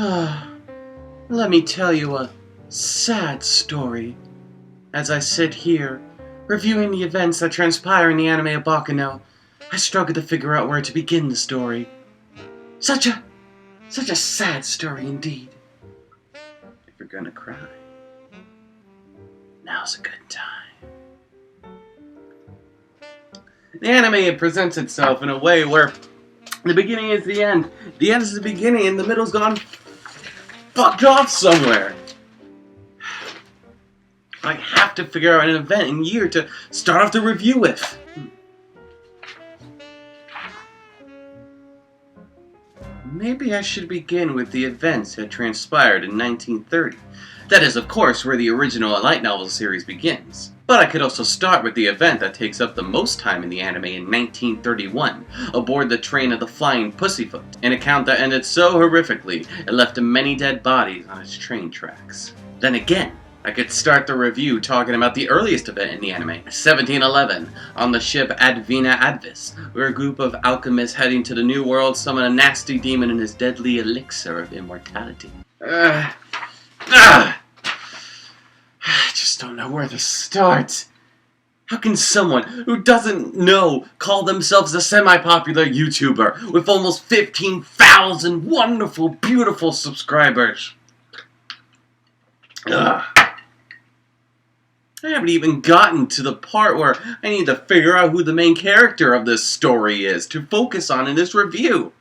Let me tell you a sad story. As I sit here, reviewing the events that transpire in the anime of Baccano, I struggle to figure out where to begin the story. Such a sad story indeed. If you're gonna cry, now's a good time. The anime presents itself in a way where the beginning is the end is the beginning, and the middle's gone fucked off somewhere. I have to figure out an event and year to start off the review with. Maybe I should begin with the events that transpired in 1930. That is, of course, where the original light novel series begins. But I could also start with the event that takes up the most time in the anime in 1931, aboard the train of the Flying Pussyfoot, an account that ended so horrifically it left many dead bodies on its train tracks. Then again, I could start the review talking about the earliest event in the anime, 1711, on the ship Advina Advis, where a group of alchemists heading to the New World summon a nasty demon and his deadly elixir of immortality. I just don't know where to start. How can someone who doesn't know call themselves a semi-popular YouTuber with almost 15,000 wonderful, beautiful subscribers? I haven't even gotten to the part where I need to figure out who the main character of this story is to focus on in this review.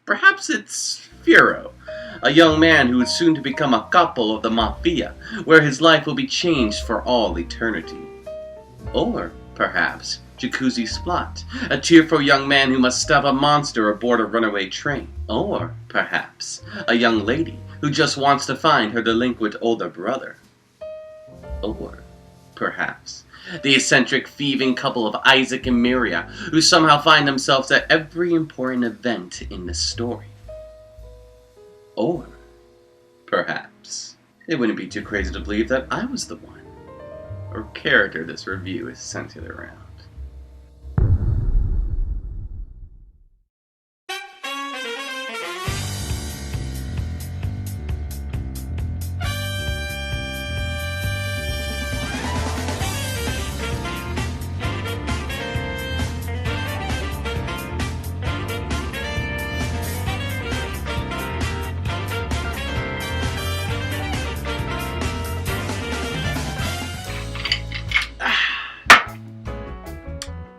Perhaps it's Furo, a young man who is soon to become a capo of the Mafia, where his life will be changed for all eternity. Or perhaps Jacuzzi Splot, a cheerful young man who must stop a monster aboard a runaway train. Or perhaps a young lady who just wants to find her delinquent older brother. Or perhaps the eccentric, thieving couple of Isaac and Miria, who somehow find themselves at every important event in the story. Or perhaps it wouldn't be too crazy to believe that I was the one, or character this review is centered around.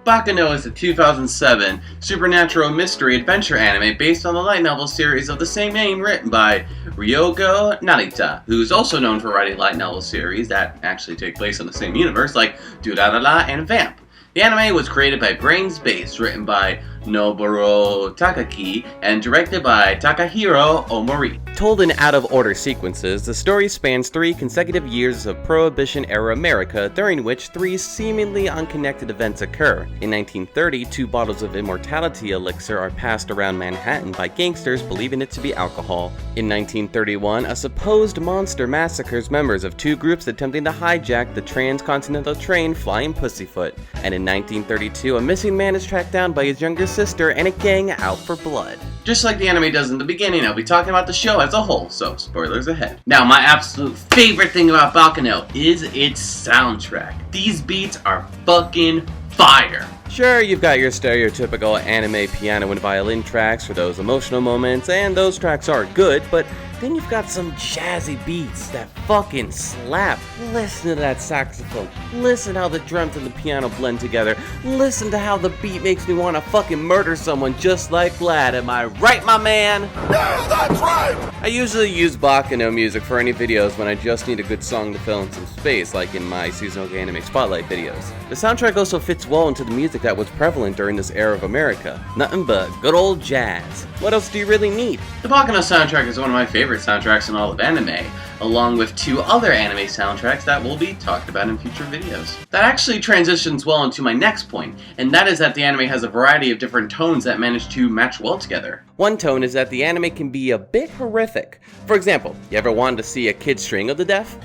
Baccano is a 2007 supernatural mystery adventure anime based on the light novel series of the same name written by Ryogo Narita, who's also known for writing light novel series that actually take place in the same universe like Durarara and Vamp. The anime was created by Brains Base, written by Noboru Takaki, and directed by Takahiro Omori. Told in out-of-order sequences, the story spans 3 consecutive years of Prohibition-era America, during which 3 seemingly unconnected events occur. In 1930, 2 bottles of immortality elixir are passed around Manhattan by gangsters believing it to be alcohol. In 1931, a supposed monster massacres members of 2 groups attempting to hijack the transcontinental train Flying Pussyfoot. And in 1932, a missing man is tracked down by his younger sister and a gang out for blood. Just like the anime does in the beginning, I'll be talking about the show as a whole, so spoilers ahead. Now, my absolute favorite thing about Baccano is its soundtrack. These beats are fucking fire. Sure, you've got your stereotypical anime piano and violin tracks for those emotional moments, and those tracks are good, but then you've got some jazzy beats that fucking slap. Listen to that saxophone. Listen how the drums and the piano blend together. Listen to how the beat makes me want to fucking murder someone just like Vlad. Am I right, my man? Yeah, that's right! I usually use Baccano music for any videos when I just need a good song to fill in some space, like in my seasonal anime spotlight videos. The soundtrack also fits well into the music that was prevalent during this era of America. Nothing but good old jazz. What else do you really need? The Baccano soundtrack is one of my favorite soundtracks in all of anime, along with 2 other anime soundtracks that will be talked about in future videos. That actually transitions well into my next point, and that is that the anime has a variety of different tones that manage to match well together. One tone is that the anime can be a bit horrific. For example, you ever wanted to see a kid strangle to death?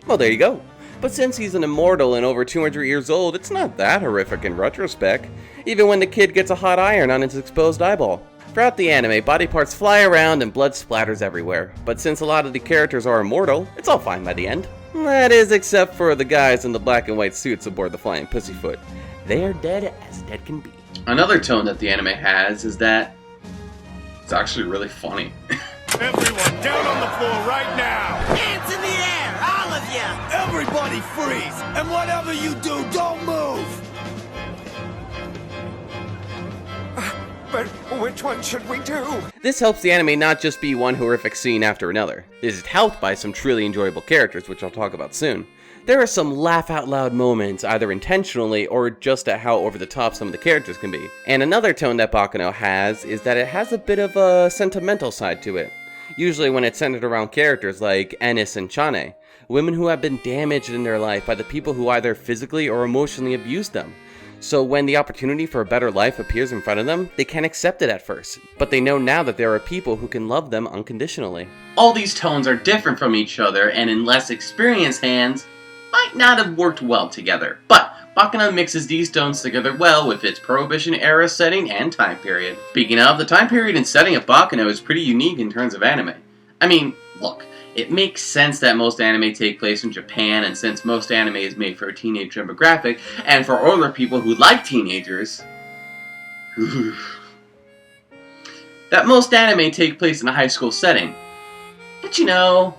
Well, there you go. But since he's an immortal and over 200 years old, it's not that horrific in retrospect, even when the kid gets a hot iron on his exposed eyeball. Throughout the anime, body parts fly around and blood splatters everywhere, but since a lot of the characters are immortal, it's all fine by the end. That is, except for the guys in the black and white suits aboard the Flying Pussyfoot. They are dead as dead can be. Another tone that the anime has is that it's actually really funny. Everyone down on the floor right now! Hands in the air, all of you! Everybody freeze! And whatever you do, don't move! But which one should we do? This helps the anime not just be one horrific scene after another. This is helped by some truly enjoyable characters, which I'll talk about soon. There are some laugh-out-loud moments, either intentionally or just at how over-the-top some of the characters can be. And another tone that Baccano has is that it has a bit of a sentimental side to it. Usually when it's centered around characters like Ennis and Chane, women who have been damaged in their life by the people who either physically or emotionally abused them. So when the opportunity for a better life appears in front of them, they can't accept it at first, but they know now that there are people who can love them unconditionally. All these tones are different from each other, and in less experienced hands, might not have worked well together. But Baccano mixes these tones together well with its Prohibition era setting and time period. Speaking of, the time period and setting of Baccano is pretty unique in terms of anime. I mean, look, it makes sense that most anime take place in Japan, and since most anime is made for a teenage demographic, and for older people who like teenagers, that most anime take place in a high school setting. But you know,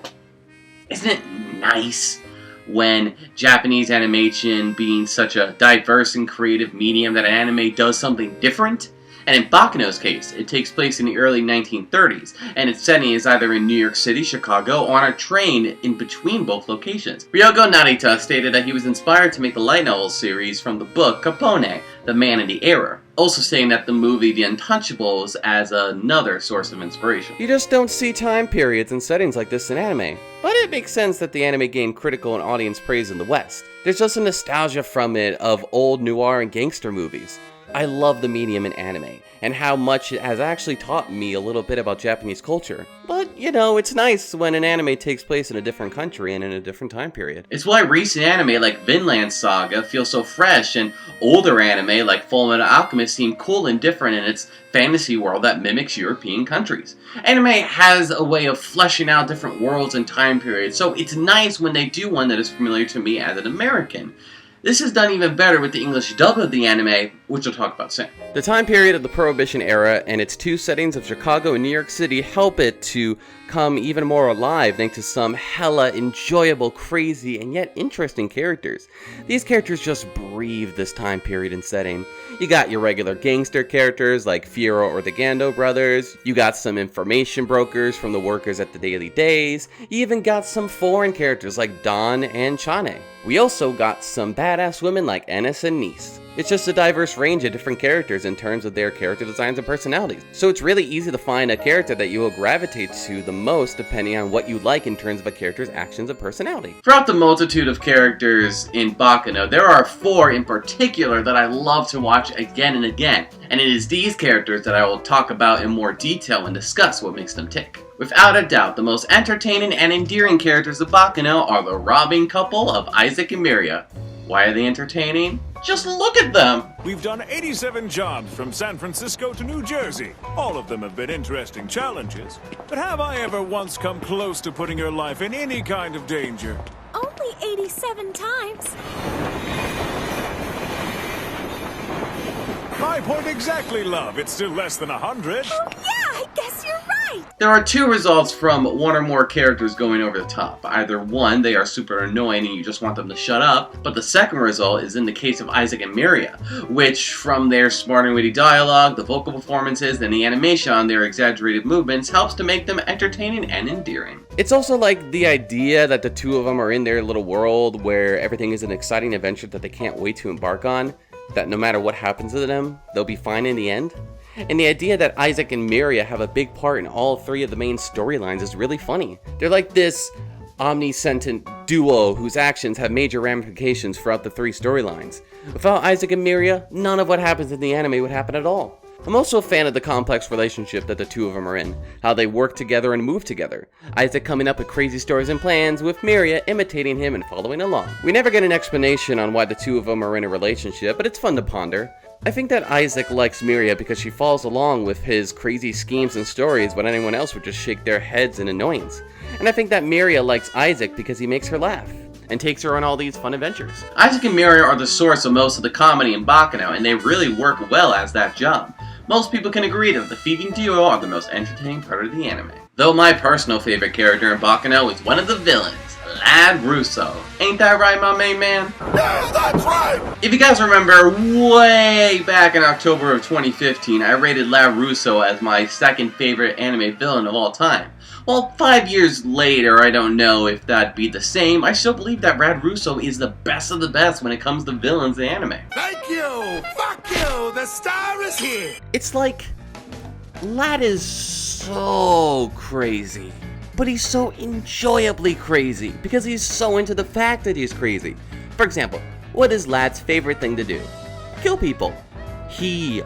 isn't it nice when Japanese animation, being such a diverse and creative medium, that an anime does something different? And in Baccano's case, it takes place in the early 1930s, and its setting is either in New York City, Chicago, or on a train in between both locations. Ryogo Narita stated that he was inspired to make the light novel series from the book Capone, The Man in the Error, also saying that the movie The Untouchables as another source of inspiration. You just don't see time periods and settings like this in anime, but it makes sense that the anime gained critical and audience praise in the West. There's just a nostalgia from it of old noir and gangster movies. I love the medium in anime, and how much it has actually taught me a little bit about Japanese culture. But, you know, it's nice when an anime takes place in a different country and in a different time period. It's why recent anime like Vinland Saga feels so fresh, and older anime like Fullmetal Alchemist seem cool and different in its fantasy world that mimics European countries. Anime has a way of fleshing out different worlds and time periods, so it's nice when they do one that is familiar to me as an American. This is done even better with the English dub of the anime, which we'll talk about soon. The time period of the Prohibition era and its two settings of Chicago and New York City help it to come even more alive thanks to some hella enjoyable, crazy, and yet interesting characters. These characters just breathe this time period and setting. You got your regular gangster characters like Fiero or the Gando brothers, you got some information brokers from the workers at the Daily Days, you even got some foreign characters like Don and Chane. We also got some badass women like Ennis and Nice. It's just a diverse range of different characters in terms of their character designs and personalities. So it's really easy to find a character that you will gravitate to the most depending on what you like in terms of a character's actions and personality. Throughout the multitude of characters in Baccano, there are 4 in particular that I love to watch again and again. And it is these characters that I will talk about in more detail and discuss what makes them tick. Without a doubt, the most entertaining and endearing characters of Baccano are the robbing couple of Isaac and Miria. Why are they entertaining? Just look at them! We've done 87 jobs from San Francisco to New Jersey. All of them have been interesting challenges. But have I ever once come close to putting your life in any kind of danger? Only 87 times. My point exactly, love. It's still less than 100. Oh yeah, I guess you're right. There are 2 results from one or more characters going over the top. Either one, they are super annoying and you just want them to shut up, but the second result is in the case of Isaac and Miria, which from their smart and witty dialogue, the vocal performances, and the animation on their exaggerated movements helps to make them entertaining and endearing. It's also like the idea that the 2 of them are in their little world where everything is an exciting adventure that they can't wait to embark on, that no matter what happens to them, they'll be fine in the end. And the idea that Isaac and Miria have a big part in all 3 of the main storylines is really funny. They're like this omniscient duo whose actions have major ramifications throughout the 3 storylines. Without Isaac and Miria, none of what happens in the anime would happen at all. I'm also a fan of the complex relationship that the two of them are in, how they work together and move together. Isaac coming up with crazy stories and plans, with Miria imitating him and following along. We never get an explanation on why the two of them are in a relationship, but it's fun to ponder. I think that Isaac likes Miria because she follows along with his crazy schemes and stories when anyone else would just shake their heads in annoyance. And I think that Miria likes Isaac because he makes her laugh and takes her on all these fun adventures. Isaac and Miria are the source of most of the comedy in Baccano, and they really work well as that job. Most people can agree that the thieving duo are the most entertaining part of the anime. Though my personal favorite character in Baccano is one of the villains, Lad Russo. Ain't that right, my main man? Yeah, that's right! If you guys remember, way back in October of 2015, I rated Lad Russo as my second favorite anime villain of all time. Well, 5 years later, I don't know if that'd be the same. I still believe that Lad Russo is the best of the best when it comes to villains in anime. Thank you! Fuck you! The star is here! It's like, Lad is so crazy, but he's so enjoyably crazy because he's so into the fact that he's crazy. For example, what is Lad's favorite thing to do? Kill people. He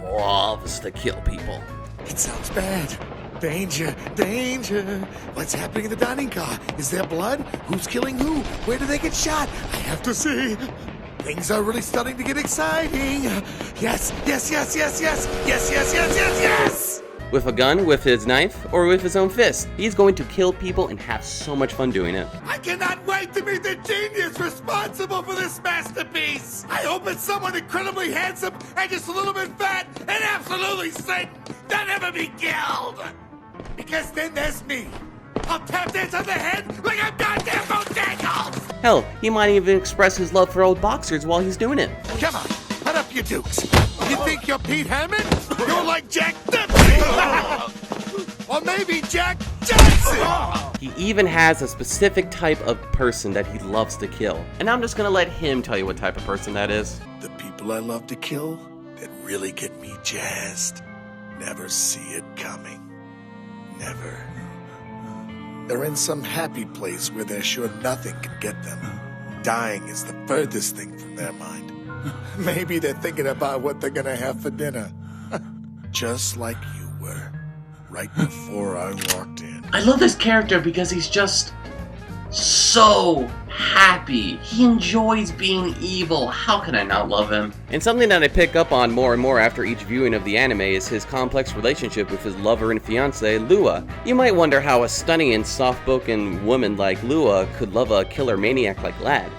loves to kill people. It sounds bad. Danger, danger. What's happening in the dining car? Is there blood? Who's killing who? Where do they get shot? I have to see. Things are really starting to get exciting. Yes, yes, yes, yes, yes, yes, yes, yes, yes, yes! With a gun, with his knife, or with his own fist, he's going to kill people and have so much fun doing it. I cannot wait to meet the genius responsible for this masterpiece! I hope it's someone incredibly handsome and just a little bit fat and absolutely Satan that never be killed! Because then there's me. I'll tap dance on the head like I'm goddamn Bojangles! Hell, he might even express his love for old boxers while he's doing it. Come on, put up your dukes. You think you're Pete Hammond? You're like Jack Dempsey! Or maybe Jack Johnson! He even has a specific type of person that he loves to kill. And I'm just gonna let him tell you what type of person that is. The people I love to kill that really get me jazzed never see it coming. Never. They're in some happy place where they're sure nothing can get them. Dying is the furthest thing from their mind. Maybe they're thinking about what they're gonna have for dinner. Just like you were, right before I walked in. I love this character because he's just so happy. He enjoys being evil. How can I not love him? And something that I pick up on more and more after each viewing of the anime is his complex relationship with his lover and fiancée, Lua. You might wonder how a stunning and soft-spoken woman like Lua could love a killer maniac like Lad.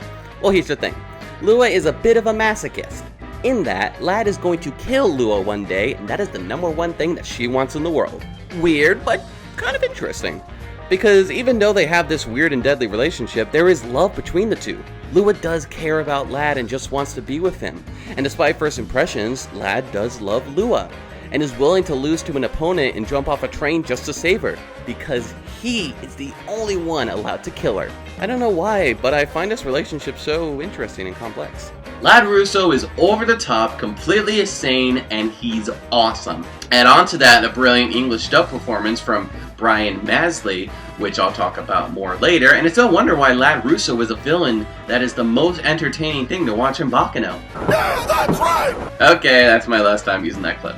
Well, here's the thing. Lua is a bit of a masochist. In that, Lad is going to kill Lua one day, and that is the #1 thing that she wants in the world. Weird, but kind of interesting. Because even though they have this weird and deadly relationship, there is love between the two. Lua does care about Lad and just wants to be with him. And despite first impressions, Lad does love Lua, and is willing to lose to an opponent and jump off a train just to save her, because he is the only one allowed to kill her. I don't know why, but I find this relationship so interesting and complex. Lad Russo is over the top, completely insane, and he's awesome. Add on to that a brilliant English dub performance from Brian Masley, which I'll talk about more later, and it's no wonder why Lad Russo is a villain that is the most entertaining thing to watch in Baccano. Yeah, that's right! Okay, that's my last time using that clip.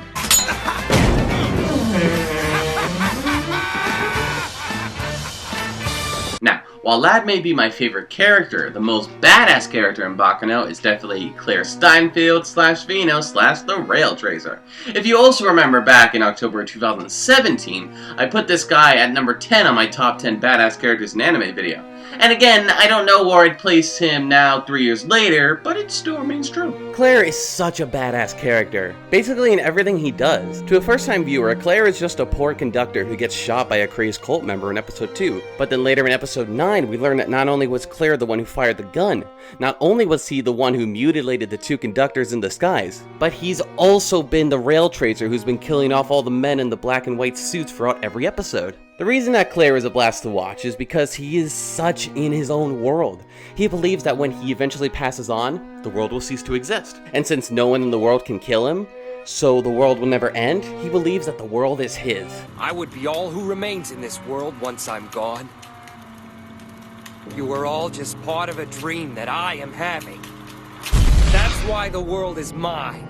Now, while Lad may be my favorite character, the most badass character in Baccano is definitely Claire Steinfeld / Vino / the Rail Tracer. If you also remember back in October 2017, I put this guy at number 10 on my top 10 badass characters in anime video. And again, I don't know where I'd place him now 3 years later, but it still remains true. Claire is such a badass character, basically in everything he does. To a first-time viewer, Claire is just a poor conductor who gets shot by a crazed cult member in episode 2. But then later in episode 9, we learn that not only was Claire the one who fired the gun, not only was he the one who mutilated the 2 conductors in disguise, but he's also been the rail tracer who's been killing off all the men in the black and white suits throughout every episode. The reason that Claire is a blast to watch is because he is such in his own world. He believes that when he eventually passes on, the world will cease to exist. And since no one in the world can kill him, so the world will never end, he believes that the world is his. I would be all who remains in this world once I'm gone. You are all just part of a dream that I am having. That's why the world is mine.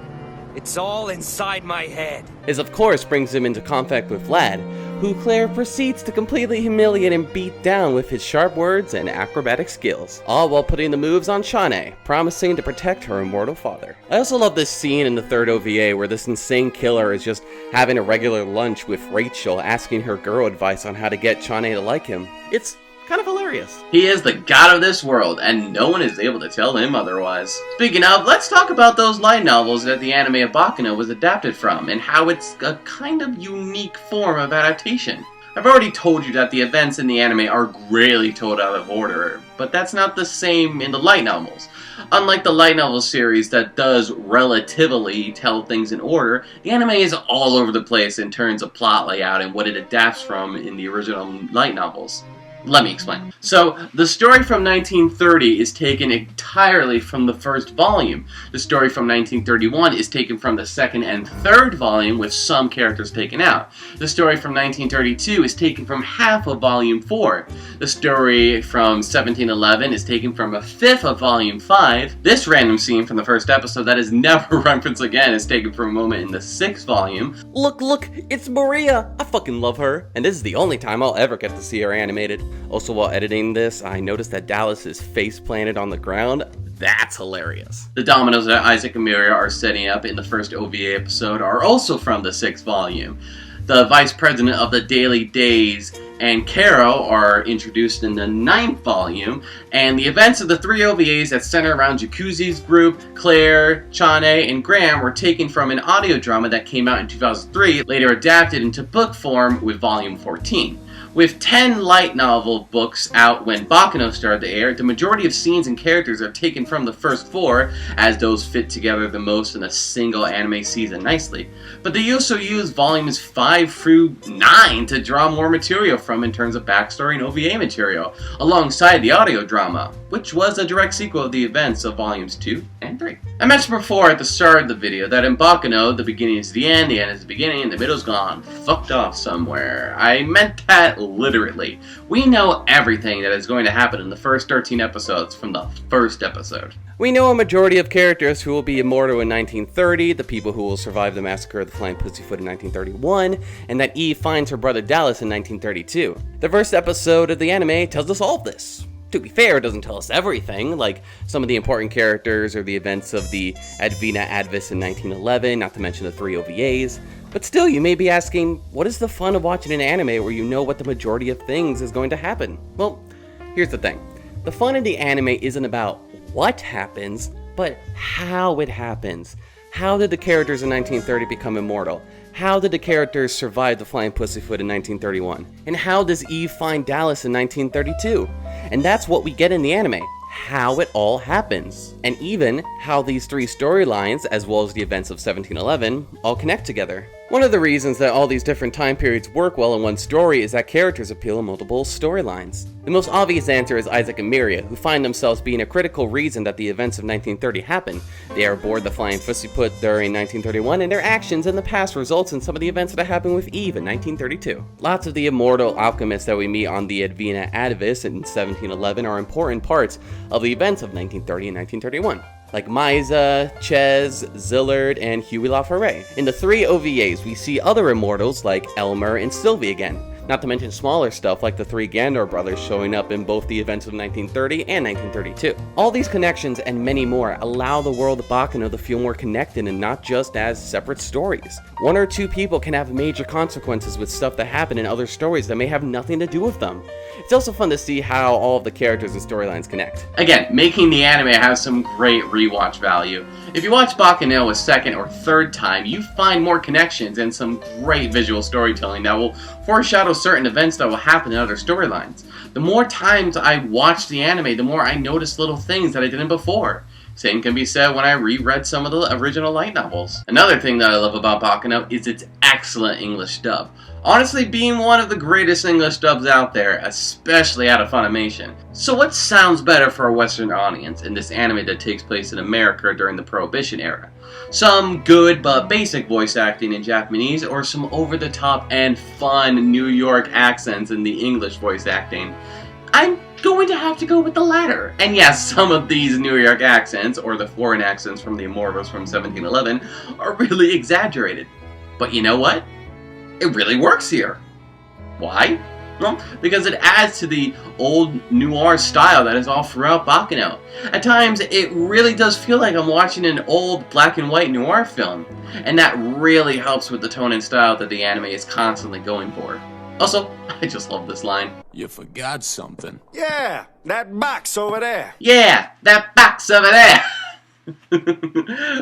It's all inside my head. This of course brings him into conflict with Vlad, who Claire proceeds to completely humiliate and beat down with his sharp words and acrobatic skills, all while putting the moves on Shawnee, promising to protect her immortal father. I also love this scene in the third OVA where this insane killer is just having a regular lunch with Rachel, asking her girl advice on how to get Shawnee to like him. It's kind of hilarious. He is the god of this world, and no one is able to tell him otherwise. Speaking of, let's talk about those light novels that the anime of Baccano was adapted from, and how it's a kind of unique form of adaptation. I've already told you that the events in the anime are greatly told out of order, but that's not the same in the light novels. Unlike the light novel series that does relatively tell things in order, the anime is all over the place in terms of plot layout and what it adapts from in the original light novels. Let me explain. So, the story from 1930 is taken entirely from the first volume. The story from 1931 is taken from the second and third volume, with some characters taken out. The story from 1932 is taken from half of volume 4. The story from 1711 is taken from a fifth of volume 5. This random scene from the first episode that is never referenced again is taken from a moment in the 6th volume. Look, it's Maria! I fucking love her, and this is the only time I'll ever get to see her animated. Also, while editing this, I noticed that Dallas is face planted on the ground. That's hilarious. The dominoes that Isaac and Miria are setting up in the first OVA episode are also from the 6th volume. The vice president of the Daily Days and Caro are introduced in the 9th volume, and the events of the 3 OVAs that center around Jacuzzi's group, Claire, Chane, and Graham were taken from an audio drama that came out in 2003, later adapted into book form with volume 14. With 10 light novel books out when Baccano started to air, the majority of scenes and characters are taken from the first 4, as those fit together the most in a single anime season nicely. But they also use volumes 5 through 9 to draw more material from in terms of backstory and OVA material, alongside the audio drama, which was a direct sequel of the events of volumes 2 and 3. I mentioned before at the start of the video that in Baccano, the beginning is the end is the beginning, and the middle's gone fucked off somewhere. I meant that literally. We know everything that is going to happen in the first 13 episodes from the first episode. We know a majority of characters who will be immortal in 1930, the people who will survive the massacre of the Flying Pussyfoot in 1931, and that Eve finds her brother Dallas in 1932. The first episode of the anime tells us all of this. To be fair, it doesn't tell us everything, like some of the important characters or the events of the Advina Advis in 1911, not to mention the 3 OVAs. But still, you may be asking, what is the fun of watching an anime where you know what the majority of things is going to happen? Well, here's the thing. The fun in the anime isn't about what happens, but how it happens. How did the characters in 1930 become immortal? How did the characters survive the Flying Pussyfoot in 1931? And how does Eve find Dallas in 1932? And that's what we get in the anime. How it all happens, and even how these 3 storylines, as well as the events of 1711, all connect together. One of the reasons that all these different time periods work well in one story is that characters appeal in multiple storylines. The most obvious answer is Isaac and Miria, who find themselves being a critical reason that the events of 1930 happen. They are aboard the Flying Pussyfoot during 1931, and their actions in the past results in some of the events that happened with Eve in 1932. Lots of the immortal alchemists that we meet on the Advina Advis in 1711 are important parts of the events of 1930 and 1931. Like Misa, Ches, Zillard, and Huey LaFerre. In the 3 OVAs, we see other immortals like Elmer and Sylvie again, not to mention smaller stuff like the 3 Gandor brothers showing up in both the events of 1930 and 1932. All these connections and many more allow the world of Baccano to feel more connected and not just as separate stories. 1 or 2 people can have major consequences with stuff that happened in other stories that may have nothing to do with them. It's also fun to see how all of the characters and storylines connect. Again, making the anime have some great rewatch value. If you watch Baccano a second or third time, you find more connections and some great visual storytelling that will foreshadow certain events that will happen in other storylines. The more times I watch the anime, the more I notice little things that I didn't before. Same can be said when I reread some of the original light novels. Another thing that I love about Baccano is its excellent English dub. Honestly, being one of the greatest English dubs out there, especially out of Funimation. So what sounds better for a Western audience in this anime that takes place in America during the Prohibition era? Some good but basic voice acting in Japanese, or some over-the-top and fun New York accents in the English voice acting? I'm going to have to go with the latter. And yes, some of these New York accents, or the foreign accents from the Immortals from 1711, are really exaggerated. But you know what? It really works here. Why? Well, because it adds to the old noir style that is all throughout Baccano. At times, it really does feel like I'm watching an old black and white noir film, and that really helps with the tone and style that the anime is constantly going for. Also, I just love this line. You forgot something. Yeah, that box over there. Yeah, that box over there!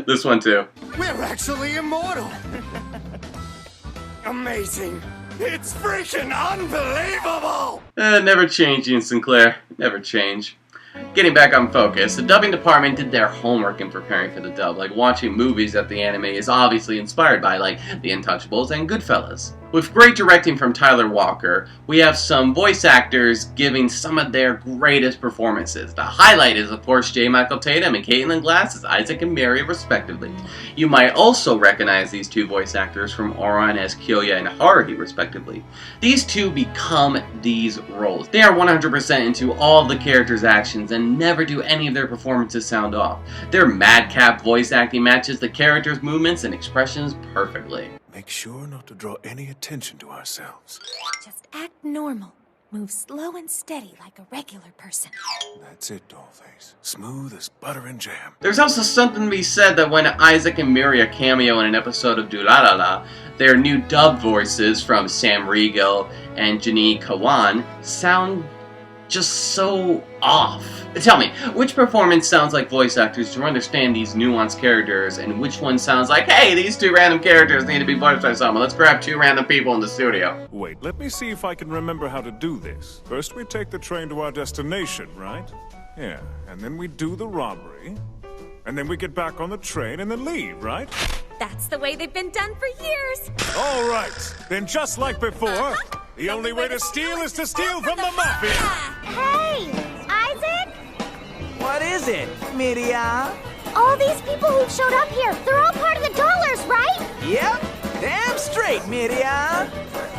This one too. We're actually immortal. Amazing. It's freaking unbelievable! Never change, Ian Sinclair. Never change. Getting back on focus, the dubbing department did their homework in preparing for the dub, like watching movies that the anime is obviously inspired by, like The Untouchables and Goodfellas. With great directing from Tyler Walker, we have some voice actors giving some of their greatest performances. The highlight is, of course, J. Michael Tatum and Caitlin Glass as Isaac and Mary, respectively. You might also recognize these two voice actors from Oran as Kyoya and Haruhi, respectively. These two become these roles. They are 100% into all the characters' actions and never do any of their performances sound off. Their madcap voice acting matches the characters' movements and expressions perfectly. Make sure not to draw any attention to ourselves. Just act normal. Move slow and steady like a regular person. That's it, Dollface. Smooth as butter and jam. There's also something to be said that when Isaac and Miri cameo in an episode of Doolalala, their new dub voices from Sam Riegel and Janine Kawan sound just so off. Tell me, which performance sounds like voice actors to understand these nuanced characters, and which one sounds like, hey, these two random characters need to be voiced by someone, let's grab two random people in the studio. Wait, let me see if I can remember how to do this. First we take the train to our destination, right? Yeah, and then we do the robbery. And then we get back on the train and then leave, right? That's the way they've been done for years. All right, then just like before, the only way to steal is to steal from the mafia! Hey, Isaac? What is it, Miria? All these people who showed up here, they're all part of the dollars, right? Yep, damn straight, Miria.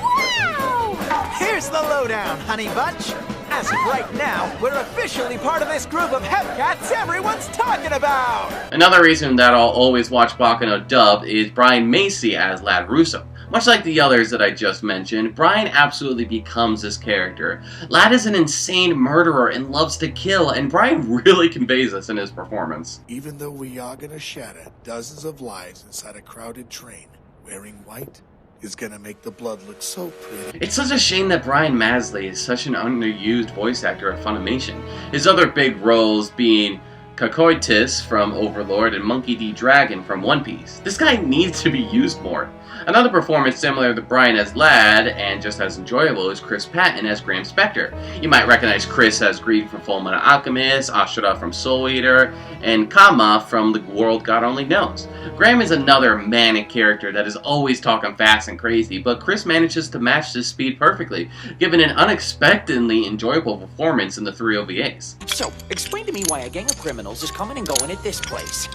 Wow! Here's the lowdown, honey bunch. As of right now, we're officially part of this group of hepcats everyone's talking about! Another reason that I'll always watch Baccano dubbed is Brian Macy as Lad Russo. Much like the others that I just mentioned, Brian absolutely becomes this character. Lad is an insane murderer and loves to kill, and Brian really conveys this in his performance. Even though we are gonna shatter dozens of lives inside a crowded train, wearing white is gonna make the blood look so pretty. It's such a shame that Brian Masley is such an underused voice actor at Funimation. His other big roles being Kakoitis from Overlord and Monkey D. Dragon from One Piece. This guy needs to be used more. Another performance similar to Brian as Lad, and just as enjoyable, is Chris Patton as Graham Spector. You might recognize Chris as Greed from Fullmetal Alchemist, Ashura from Soul Eater, and Kama from The World God Only Knows. Graham is another manic character that is always talking fast and crazy, but Chris manages to match this speed perfectly, giving an unexpectedly enjoyable performance in the 3 OVAs. So, explain to me why a gang of criminals is coming and going at this place.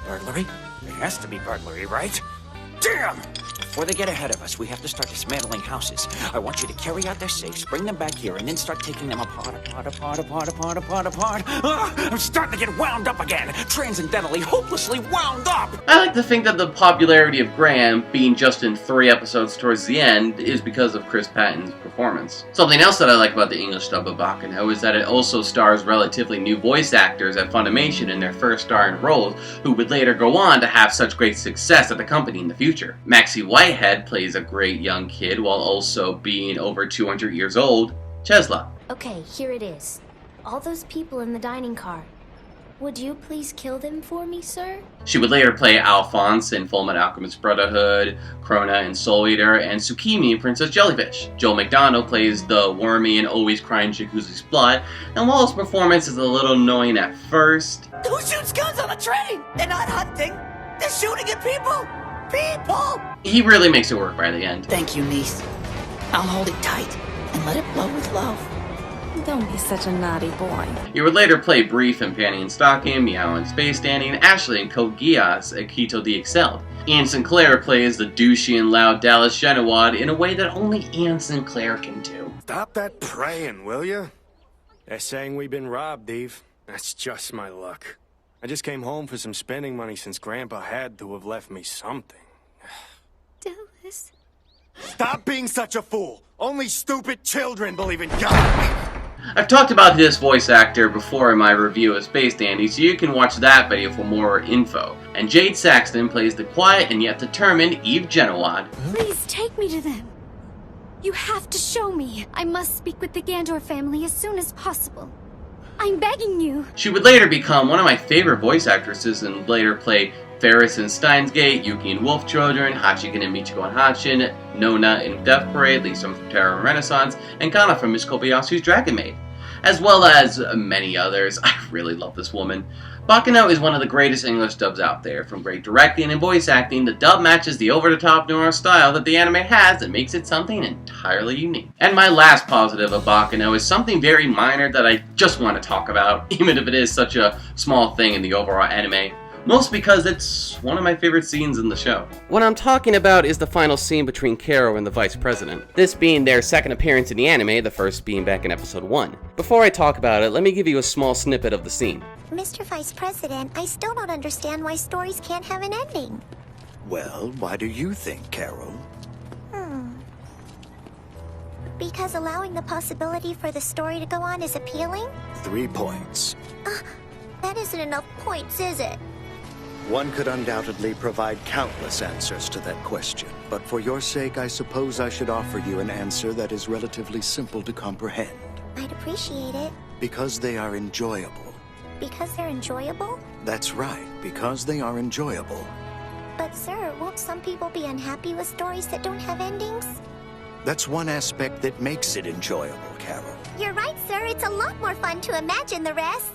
Burglary? It has to be burglary, right? Damn! Before they get ahead of us, we have to start dismantling houses. I want you to carry out their safes, bring them back here, and then start taking them apart. I'm starting to get wound up again! Transcendentally, hopelessly wound up! I like to think that the popularity of Graham, being just in 3 episodes towards the end, is because of Chris Patton's performance. Something else that I like about the English dub of Baccano is that it also stars relatively new voice actors at Funimation in their first starring roles, who would later go on to have such great success at the company in the future. Maxie Whitehead plays a great young kid while also being over 200 years old, Chesla. Okay, here it is. All those people in the dining car. Would you please kill them for me, sir? She would later play Alphonse in Fullmetal Alchemist Brotherhood, Krona in Soul Eater, and Tsukimi in Princess Jellyfish. Joel McDonald plays the wormy and always crying Jacuzzi's blood, and while his performance is a little annoying at first, Who shoots guns on a train? They're not hunting. They're shooting at people. People! he really makes it work by the end. Thank you, niece. I'll hold it tight and let it flow with love. Don't be such a naughty boy. He would later play Brief in Panty and Stocking, Meow in Space Dandy, and Ashley in Code Geass at Quito the Excelled. Ian Sinclair plays the douchey and loud Dallas Shenawad in a way that only Ian Sinclair can do. Stop that praying, will you? They're saying we've been robbed, Eve. That's just my luck. I just came home for some spending money since Grandpa had to have left me something. Dallas. Stop being such a fool! Only stupid children believe in God! I've talked about this voice actor before in my review of Space Dandy, so you can watch that video for more info. And Jade Saxton plays the quiet and yet determined Eve Genowad. Please take me to them. You have to show me. I must speak with the Gandor family as soon as possible. I'm begging you. She would later become one of my favorite voice actresses and later play Ferris in Steins Gate, Yuki in Wolf Children, Hachiken in Michiko and Hatchin, Nona in Death Parade, Lisa from Terror and Renaissance, and Kana from Miss Kobayashi's Dragon Maid, as well as many others. I really love this woman. Baccano is one of the greatest English dubs out there. From great directing and voice acting, the dub matches the over-the-top noir style that the anime has and makes it something entirely unique. And my last positive of Baccano is something very minor that I just want to talk about, even if it is such a small thing in the overall anime. Mostly because it's one of my favorite scenes in the show. What I'm talking about is the final scene between Karo and the Vice President. This being their second appearance in the anime, the first being back in episode 1. Before I talk about it, let me give you a small snippet of the scene. Mr. Vice President, I still don't understand why stories can't have an ending. Well, why do you think, Carol? Because allowing the possibility for the story to go on is appealing? 3 points. That isn't enough points, is it? One could undoubtedly provide countless answers to that question, but for your sake, I suppose I should offer you an answer that is relatively simple to comprehend. I'd appreciate it. Because they are enjoyable. Because they're enjoyable? That's right, because they are enjoyable. But sir, won't some people be unhappy with stories that don't have endings? That's one aspect that makes it enjoyable, Carol. You're right, sir. It's a lot more fun to imagine the rest.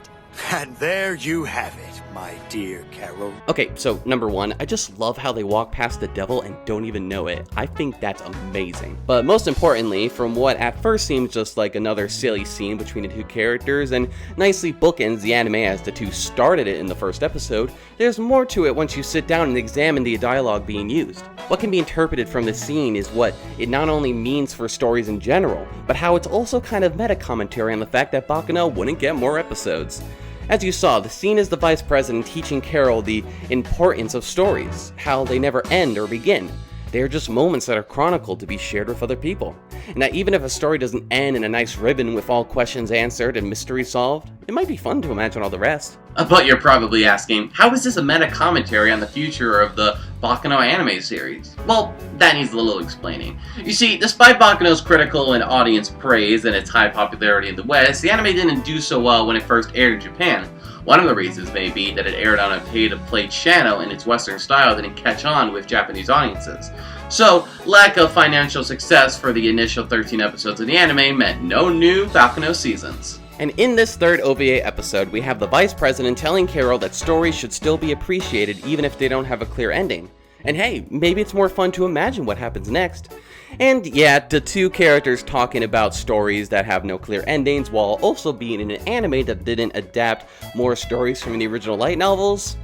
And there you have it, my dear Carol. Okay, so number 1, I just love how they walk past the devil and don't even know it. I think that's amazing. But most importantly, from what at first seems just like another silly scene between the two characters and nicely bookends the anime as the two started it in the first episode, there's more to it once you sit down and examine the dialogue being used. What can be interpreted from this scene is what it not only means for stories in general, but how it's also kind of meta-commentary on the fact that Baccano wouldn't get more episodes. As you saw, the scene is the Vice President teaching Carol the importance of stories, how they never end or begin. They are just moments that are chronicled to be shared with other people. And that even if a story doesn't end in a nice ribbon with all questions answered and mysteries solved, it might be fun to imagine all the rest. But you're probably asking, how is this a meta-commentary on the future of the Baccano anime series? Well, that needs a little explaining. You see, despite Baccano's critical and audience praise and its high popularity in the West, the anime didn't do so well when it first aired in Japan. One of the reasons may be that it aired on a pay-to-play channel and its Western style didn't catch on with Japanese audiences. So, lack of financial success for the initial 13 episodes of the anime meant no new Baccano seasons. And in this third OVA episode, we have the Vice President telling Carol that stories should still be appreciated even if they don't have a clear ending. And hey, maybe it's more fun to imagine what happens next. And yeah, the two characters talking about stories that have no clear endings while also being in an anime that didn't adapt more stories from the original light novels,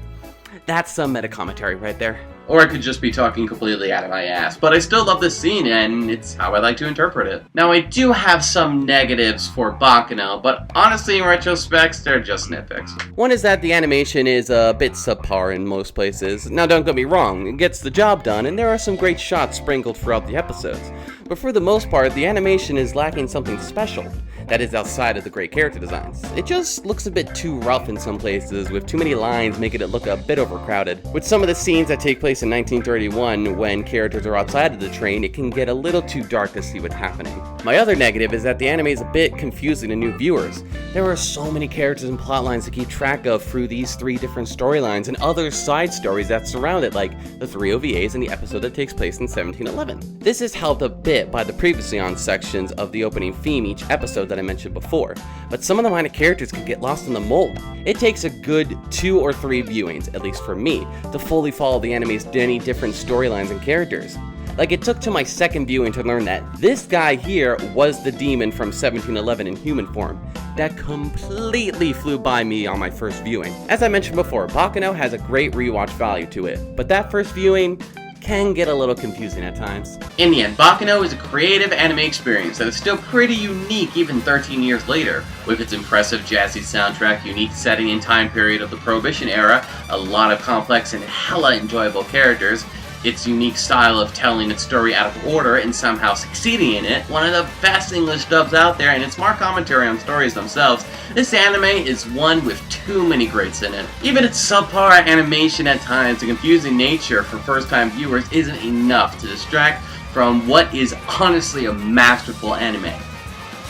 that's some meta-commentary right there. Or I could just be talking completely out of my ass, but I still love this scene and it's how I like to interpret it. Now I do have some negatives for Baccano, but honestly in retrospect, they're just nitpicks. One is that the animation is a bit subpar in most places. Now don't get me wrong, it gets the job done and there are some great shots sprinkled throughout the episodes. But for the most part, the animation is lacking something special that is outside of the great character designs. It just looks a bit too rough in some places, with too many lines making it look a bit overcrowded. With some of the scenes that take place in 1931, when characters are outside of the train, it can get a little too dark to see what's happening. My other negative is that the anime is a bit confusing to new viewers. There are so many characters and plot lines to keep track of through these 3 different storylines and other side stories that surround it, like the 3 OVAs and the episode that takes place in 1711. This is helped a bit by the previously on sections of the opening theme each episode that I mentioned before, but some of the minor characters can get lost in the mold. It takes a good 2 or 3 viewings, at least for me, to fully follow the anime's many different storylines and characters. Like, it took to my second viewing to learn that this guy here was the demon from 1711 in human form. That completely flew by me on my first viewing. As I mentioned before, Baccano has a great rewatch value to it, but that first viewing can get a little confusing at times. In the end, Baccano is a creative anime experience that is still pretty unique even 13 years later. With its impressive jazzy soundtrack, unique setting and time period of the Prohibition era, a lot of complex and hella enjoyable characters, its unique style of telling its story out of order and somehow succeeding in it, one of the best English dubs out there, and its smart commentary on stories themselves, this anime is one with too many greats in it. Even its subpar animation at times and confusing nature for first-time viewers isn't enough to distract from what is honestly a masterful anime.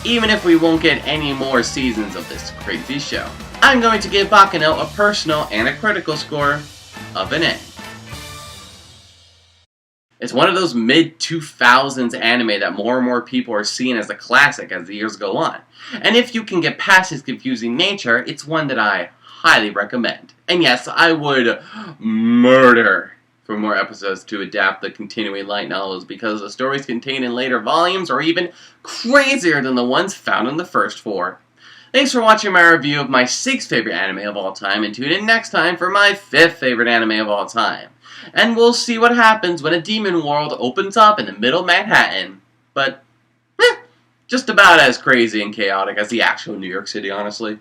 Even if we won't get any more seasons of this crazy show. I'm going to give Baccano a personal and a critical score of an A. It's one of those mid-2000s anime that more and more people are seeing as a classic as the years go on. And if you can get past its confusing nature, it's one that I highly recommend. And yes, I would murder for more episodes to adapt the continuing light novels because the stories contained in later volumes are even crazier than the ones found in the first 4. Thanks for watching my review of my 6th favorite anime of all time, and tune in next time for my 5th favorite anime of all time. And we'll see what happens when a demon world opens up in the middle of Manhattan. But, just about as crazy and chaotic as the actual New York City, honestly.